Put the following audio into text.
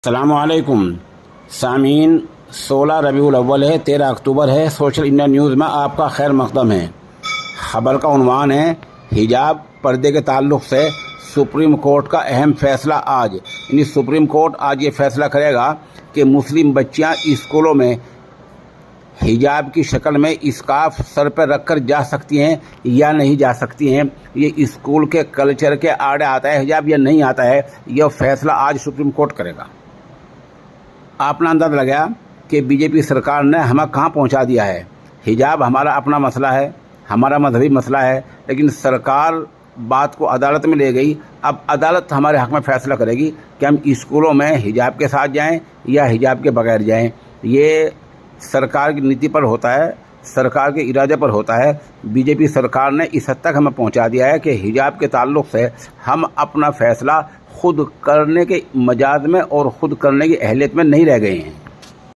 अस्सलामुअलैकुम सामीन 16 रबीउल अव्वल है, 13 अक्टूबर है। सोशल इंडिया न्यूज़ में आपका खैर मकदम है। खबर का उन्वान है हिजाब पर्दे के ताल्लुक़ से सुप्रीम कोर्ट का अहम फैसला आज। यानी सुप्रीम कोर्ट आज ये फैसला करेगा कि मुस्लिम बच्चियां स्कूलों में हिजाब की शक्ल में स्कार्फ सर पर रखकर जा सकती हैं या नहीं जा सकती हैं। ये स्कूल के कल्चर के आड़े आता है हिजाब या नहीं आता है, यह फैसला आज सुप्रीम कोर्ट करेगा। आपने अंदाज़ा लगाया कि बीजेपी सरकार ने हमें कहाँ पहुँचा दिया है। हिजाब हमारा अपना मसला है, हमारा मजहबी मसला है, लेकिन सरकार बात को अदालत में ले गई। अब अदालत हमारे हक़ में फ़ैसला करेगी कि हम स्कूलों में हिजाब के साथ जाएं या हिजाब के बगैर जाएं। ये सरकार की नीति पर होता है, सरकार के इरादे पर होता है। बीजेपी सरकार ने इस हद तक हमें पहुंचा दिया है कि हिजाब के ताल्लुक़ से हम अपना फ़ैसला खुद करने के मजाज में और खुद करने की अहलियत में नहीं रह गए हैं।